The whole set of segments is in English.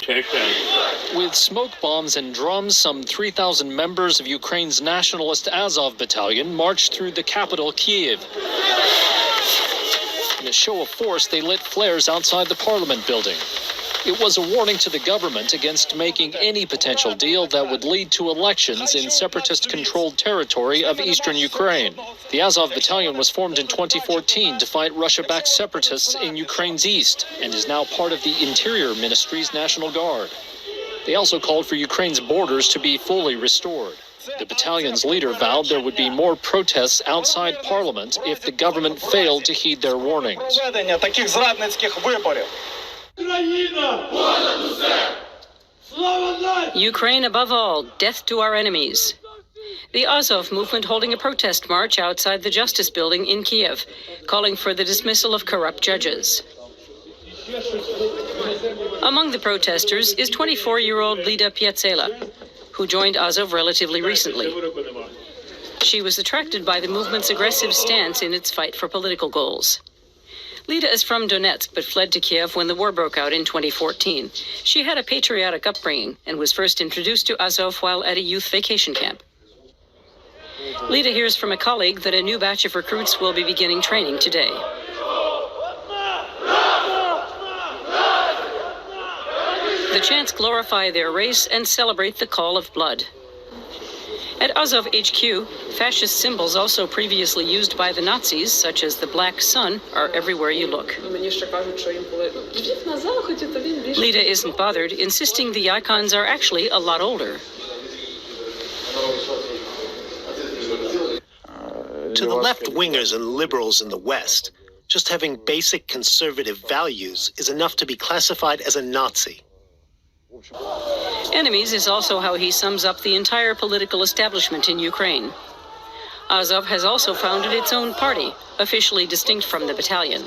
With smoke bombs and drums, some 3,000 members of Ukraine's nationalist Azov Battalion marched through the capital, Kyiv. In a show of force, they lit flares outside the parliament building. It was a warning to the government against making any potential deal that would lead to elections in separatist-controlled territory of eastern Ukraine. The Azov Battalion was formed in 2014 to fight Russia-backed separatists in Ukraine's east and is now part of the Interior Ministry's National Guard. They also called for Ukraine's borders to be fully restored. The battalion's leader vowed there would be more protests outside Parliament if the government failed to heed their warnings. Ukraine above all, death to our enemies. The Azov movement holding a protest march outside the Justice Building in Kiev, calling for the dismissal of corrupt judges. Among the protesters is 24-year-old Lida Piatsela, who joined Azov relatively recently. She was attracted by the movement's aggressive stance in its fight for political goals. Lida is from Donetsk but fled to Kiev when the war broke out in 2014. She had a patriotic upbringing and was first introduced to Azov while at a youth vacation camp. Lida hears from a colleague that a new batch of recruits will be beginning training today. The chants glorify their race and celebrate the call of blood. At Azov HQ, fascist symbols also previously used by the Nazis, such as the black sun, are everywhere you look. Lida isn't bothered, insisting the icons are actually a lot older. To the left-wingers and liberals in the West, just having basic conservative values is enough to be classified as a Nazi. Enemies is also how he sums up the entire political establishment in Ukraine. Azov has also founded its own party, officially distinct from the battalion.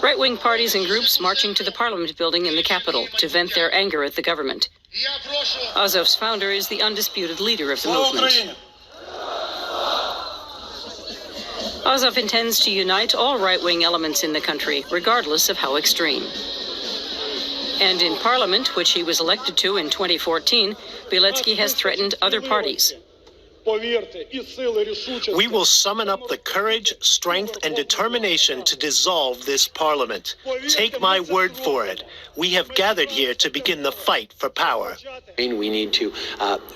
Right-wing parties and groups marching to the parliament building in the capital to vent their anger at the government. Azov's founder is the undisputed leader of the movement. Azov intends to unite all right-wing elements in the country, regardless of how extreme. And in Parliament, which he was elected to in 2014, Bieletsky has threatened other parties. We will summon up the courage, strength, and determination to dissolve this parliament. Take my word for it. We have gathered here to begin the fight for power. We need to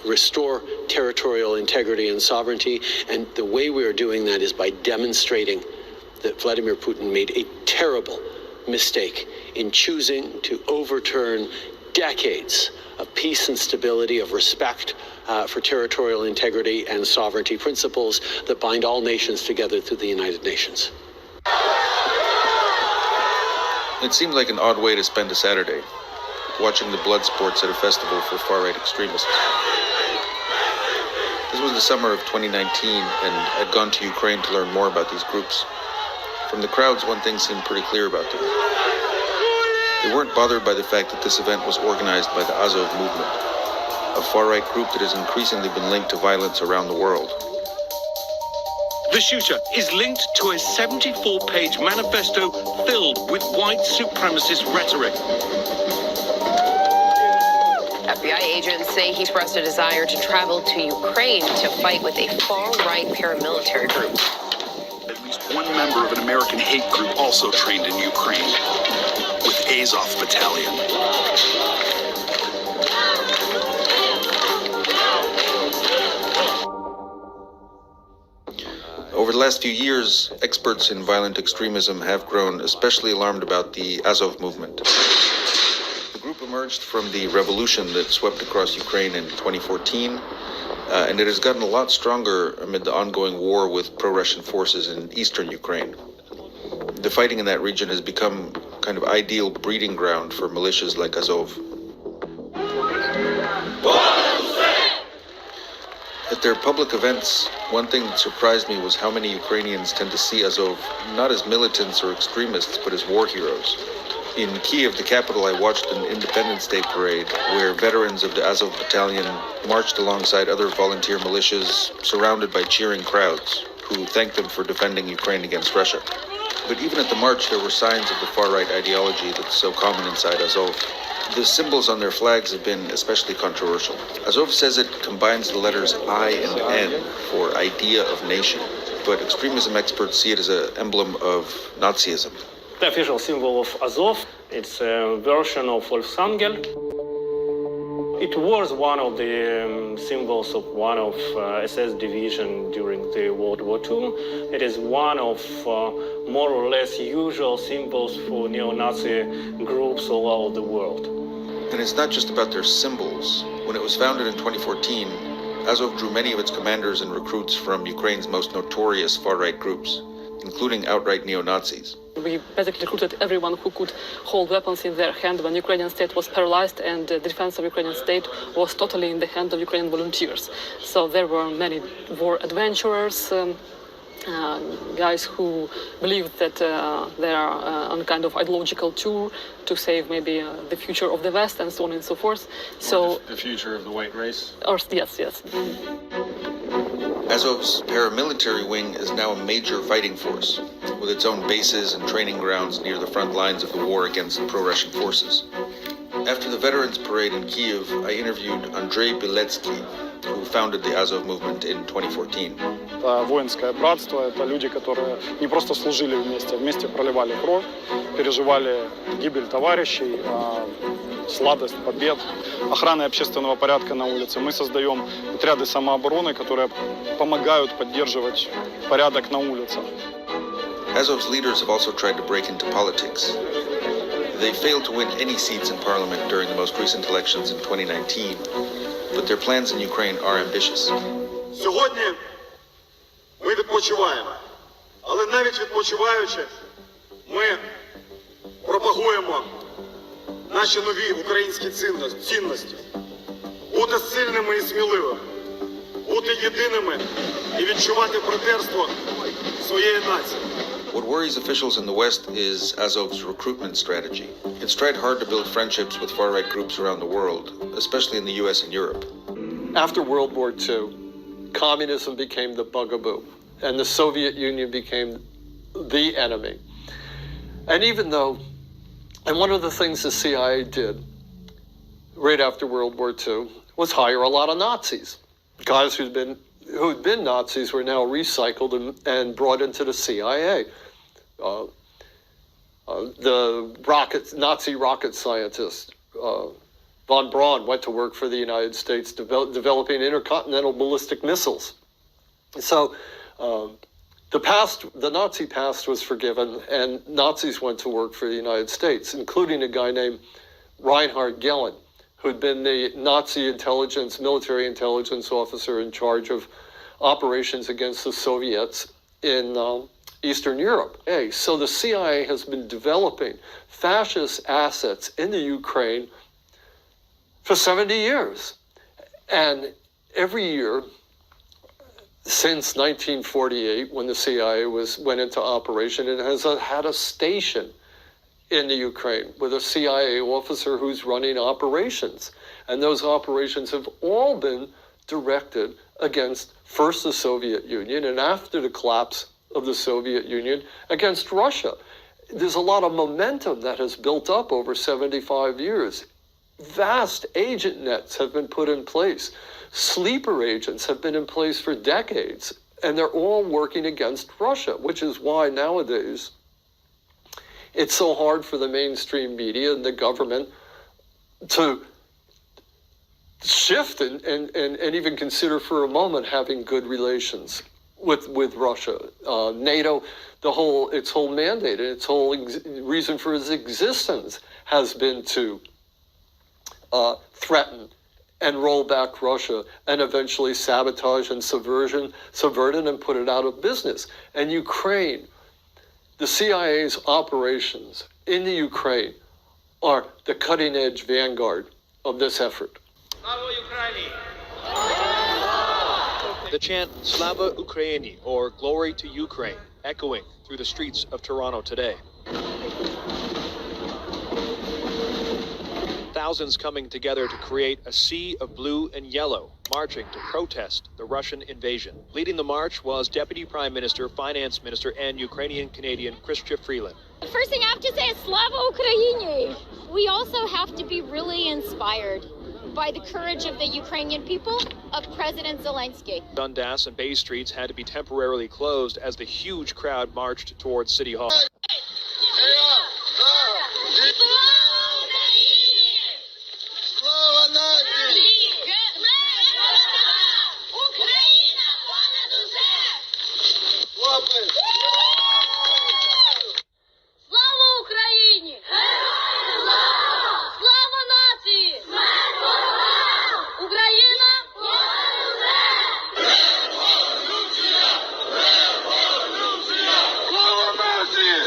restore territorial integrity and sovereignty, and the way we are doing that is by demonstrating that Vladimir Putin made a terrible mistake in choosing to overturn decades of peace and stability, of respect for territorial integrity and sovereignty, principles that bind all nations together through the United Nations. It seemed like an odd way to spend a Saturday, watching the blood sports at a festival for far-right extremists. This was the summer of 2019, and I'd gone to Ukraine to learn more about these groups. From the crowds, one thing seemed pretty clear about them. They weren't bothered by the fact that this event was organized by the Azov movement, a far-right group that has increasingly been linked to violence around the world. The shooter is linked to a 74-page manifesto filled with white supremacist rhetoric. FBI agents say he expressed a desire to travel to Ukraine to fight with a far-right paramilitary group. At least one member of an American hate group also trained in Ukraine, with Azov Battalion. Over the last few years, experts in violent extremism have grown especially alarmed about the Azov movement. The group emerged from the revolution that swept across Ukraine in 2014, and it has gotten a lot stronger amid the ongoing war with pro-Russian forces in eastern Ukraine. The fighting in that region has become kind of ideal breeding ground for militias like Azov. At their public events, one thing that surprised me was how many Ukrainians tend to see Azov not as militants or extremists, but as war heroes. In Kyiv, the capital, I watched an Independence Day parade where veterans of the Azov Battalion marched alongside other volunteer militias, surrounded by cheering crowds, who thanked them for defending Ukraine against Russia. But even at the march, there were signs of the far-right ideology that's so common inside Azov. The symbols on their flags have been especially controversial. Azov says it combines the letters I and N for idea of nation, but extremism experts see it as an emblem of Nazism. The official symbol of Azov, it's a version of Volksangel. It was one of the symbols of one of SS division during the World War II. It is one of more or less usual symbols for neo-Nazi groups all over the world. And it's not just about their symbols. When it was founded in 2014, Azov drew many of its commanders and recruits from Ukraine's most notorious far-right groups, including outright neo-Nazis. We basically recruited everyone who could hold weapons in their hand when Ukrainian state was paralyzed and the defense of Ukrainian state was totally in the hand of Ukrainian volunteers. So there were many war adventurers, guys who believed that they are on a kind of ideological tour to save maybe the future of the West and so on and so forth. So the future of the white race? Or, yes, yes. Azov's paramilitary wing is now a major fighting force, with its own bases and training grounds near the front lines of the war against pro-Russian forces. After the Veterans Parade in Kyiv, I interviewed Andrei Biletsky, who founded the Azov movement in 2014. Воинское братство – это люди, которые не просто служили вместе, вместе проливали кровь, переживали гибель товарищей, сладость побед, охраны общественного порядка на улице. Мы создаем отряды самообороны, которые помогают поддерживать порядок на улицах. Azov's leaders have also tried to break into politics. They failed to win any seats in parliament during the most recent elections in 2019, but their plans in Ukraine are ambitious. Сьогодні ми відпочиваємо, але навіть відпочиваючи, ми пропагуємо наші нові українські цінності. Бути сильними і сміливими, бути єдиними і відчувати братерство своєї нації. What worries officials in the West is Azov's recruitment strategy. It's tried hard to build friendships with far-right groups around the world, especially in the US and Europe. After World War II, communism became the bugaboo, and the Soviet Union became the enemy. And even though, and one of the things the CIA did right after World War II was hire a lot of Nazis. Guys who'd been Nazis were now recycled and brought into the CIA. The Nazi rocket scientist von Braun went to work for the United States, developing intercontinental ballistic missiles. So the Nazi past was forgiven, and Nazis went to work for the United States, including a guy named Reinhard Gehlen, who'd been the Nazi military intelligence officer in charge of operations against the Soviets in Eastern Europe. So the CIA has been developing fascist assets in the Ukraine for 70 years. And every year since 1948, when the CIA went into operation, it has had a station in the Ukraine with a CIA officer who's running operations. And those operations have all been directed against first the Soviet Union, and after the collapse of the Soviet Union, against Russia. There's a lot of momentum that has built up over 75 years. Vast agent nets have been put in place. Sleeper agents have been in place for decades, and they're all working against Russia, which is why nowadays it's so hard for the mainstream media and the government to shift and even consider for a moment having good relations with Russia. NATO, its whole mandate and its whole reason for its existence has been to threaten and roll back Russia and eventually sabotage and subvert it and put it out of business. And Ukraine, the CIA's operations in the Ukraine are the cutting-edge vanguard of this effort. The chant Slava Ukraini, or Glory to Ukraine, echoing through the streets of Toronto today. thousands coming together to create a sea of blue and yellow, marching to protest the Russian invasion. Leading the march was Deputy Prime Minister, Finance Minister, and Ukrainian-Canadian Chrystia Freeland. The first thing I have to say is Slava Ukraini! We also have to be really inspired by the courage of the Ukrainian people, of President Zelensky. Dundas and Bay Streets had to be temporarily closed as the huge crowd marched towards City Hall. Слава Україні! Слава нації! Україна! Слава нації!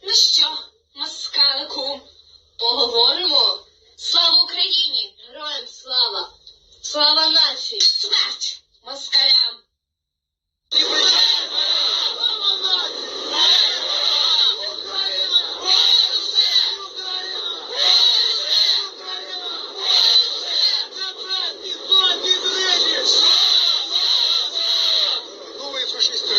Ну що, москалику, поговоримо? Слава Україні! Героям слава! Слава нації! Смерть москалям! Новые фашисты